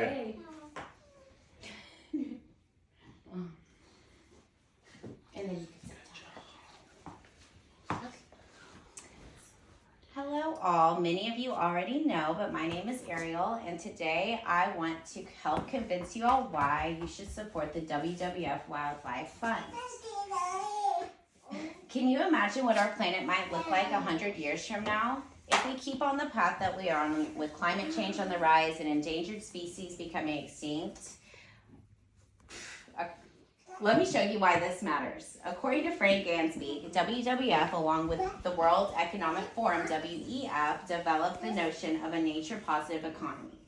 Okay. And then hello all. Many of you already know, but my name is Ariel, and today I want to help convince you all why you should support the WWF Wildlife Fund. Can you imagine what our planet might look like 100 years from now? If we keep on the path that we are on, with climate change on the rise and endangered species becoming extinct, let me show you why this matters. According to Frank Gansby, WWF, along with the World Economic Forum, WEF, developed the notion of a nature-positive economy.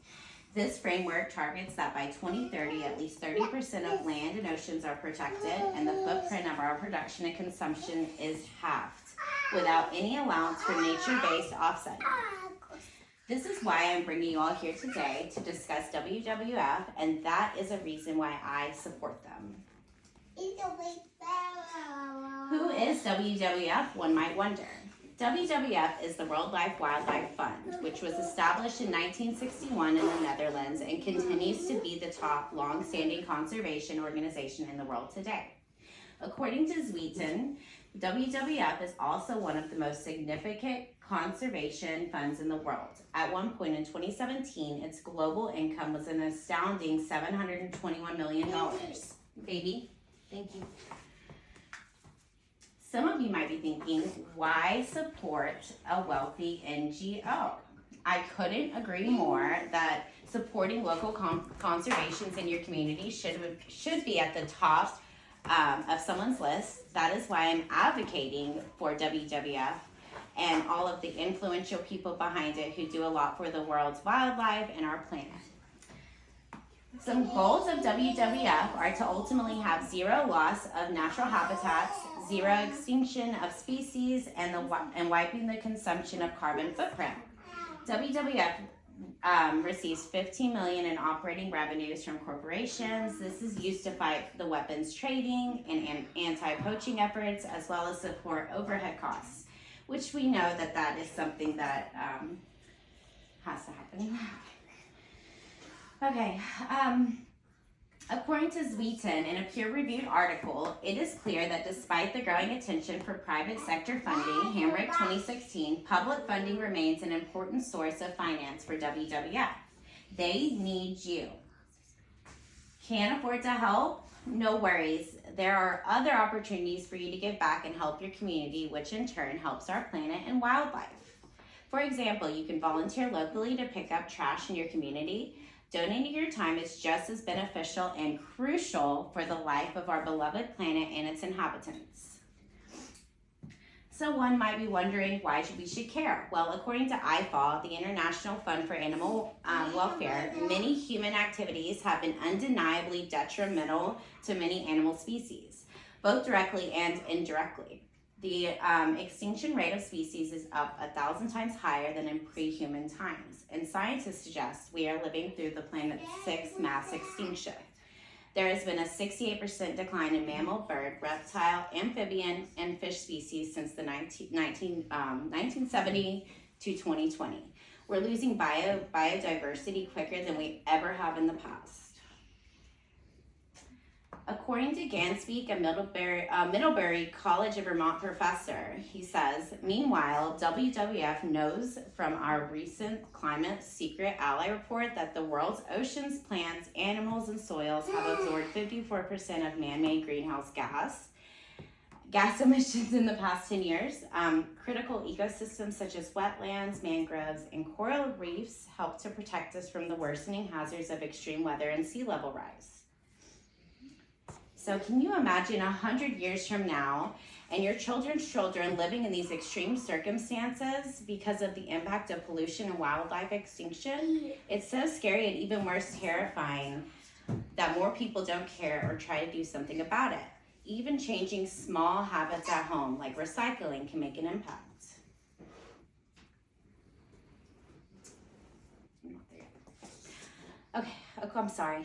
This framework targets that by 2030, at least 30% of land and oceans are protected, and the footprint of our production and consumption is halved, without any allowance for nature-based offsetting. This is why I'm bringing you all here today to discuss WWF, and that is a reason why I support them. Who is WWF, one might wonder. WWF is the World Wildlife Fund, which was established in 1961 in the Netherlands and continues to be the top long-standing conservation organization in the world today. According to Zweeten, WWF is also one of the most significant conservation funds in the world. At one point in 2017, its global income was an astounding $721 million. Baby, thank you. Some of you might be thinking, why support a wealthy NGO? I couldn't agree more that supporting local conservations in your community should be at the top of someone's list. That is why I'm advocating for WWF and all of the influential people behind it who do a lot for the world's wildlife and our planet. Some goals of WWF are to ultimately have zero loss of natural habitats, zero extinction of species, and wiping the consumption of carbon footprint. WWF receives $15 million in operating revenues from corporations. This is used to fight the weapons trading and anti-poaching efforts, as well as support overhead costs, which we know that is something that has to happen. Okay, according to Zweeten, in a peer-reviewed article, it is clear that despite the growing attention for private sector funding, Hamrick 2016, public funding remains an important source of finance for WWF. They need you. Can't afford to help? No worries. There are other opportunities for you to give back and help your community, which in turn helps our planet and wildlife. For example, you can volunteer locally to pick up trash in your community. Donating your time is just as beneficial and crucial for the life of our beloved planet and its inhabitants. So one might be wondering why we should care. Well, according to IFAW, the International Fund for Animal Welfare, many human activities have been undeniably detrimental to many animal species, both directly and indirectly. The extinction rate of species is up 1,000 times higher than in pre-human times, and scientists suggest we are living through the planet's sixth mass extinction. There has been a 68% decline in mammal, bird, reptile, amphibian, and fish species since the 1970 to 2020. We're losing biodiversity quicker than we ever have in the past. According to Gansby, a Middlebury College of Vermont professor, he says, meanwhile, WWF knows from our recent Climate Secret Ally report that the world's oceans, plants, animals, and soils have absorbed 54% of man-made greenhouse gas emissions in the past 10 years. Critical ecosystems such as wetlands, mangroves, and coral reefs help to protect us from the worsening hazards of extreme weather and sea level rise. So can you imagine 100 years from now and your children's children living in these extreme circumstances because of the impact of pollution and wildlife extinction? It's so scary and even worse, terrifying that more people don't care or try to do something about it. Even changing small habits at home, like recycling, can make an impact. Okay, I'm sorry.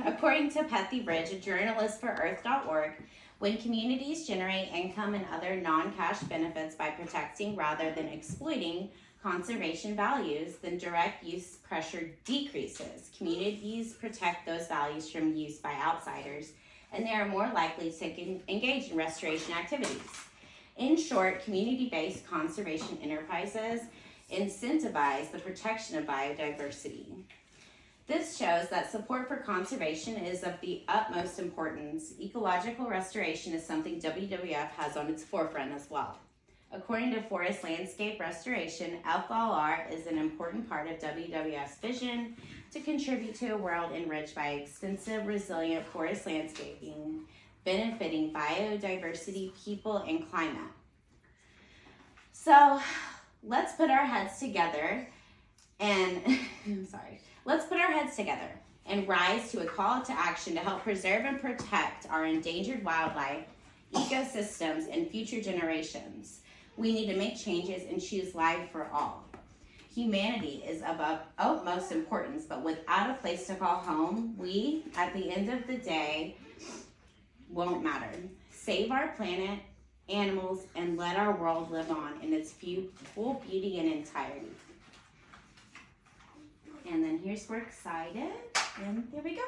According to Pethy Bridge, a journalist for Earth.org, when communities generate income and other non-cash benefits by protecting rather than exploiting, conservation values, then direct use pressure decreases. Communities protect those values from use by outsiders, and they are more likely to engage in restoration activities. In short, community-based conservation enterprises incentivize the protection of biodiversity. This shows that support for conservation is of the utmost importance. Ecological restoration is something WWF has on its forefront as well. According to Forest Landscape Restoration, FLR is an important part of WWF's vision to contribute to a world enriched by extensive, resilient forest landscaping, benefiting biodiversity, people, and climate. So let's put our heads together and, let's put our heads together and rise to a call to action to help preserve and protect our endangered wildlife, ecosystems, and future generations. We need to make changes and choose life for all. Humanity is of utmost importance, but without a place to call home, we, at the end of the day, won't matter. Save our planet, animals, and let our world live on in its full beauty and entirety. And then here's We're Excited, and there we go.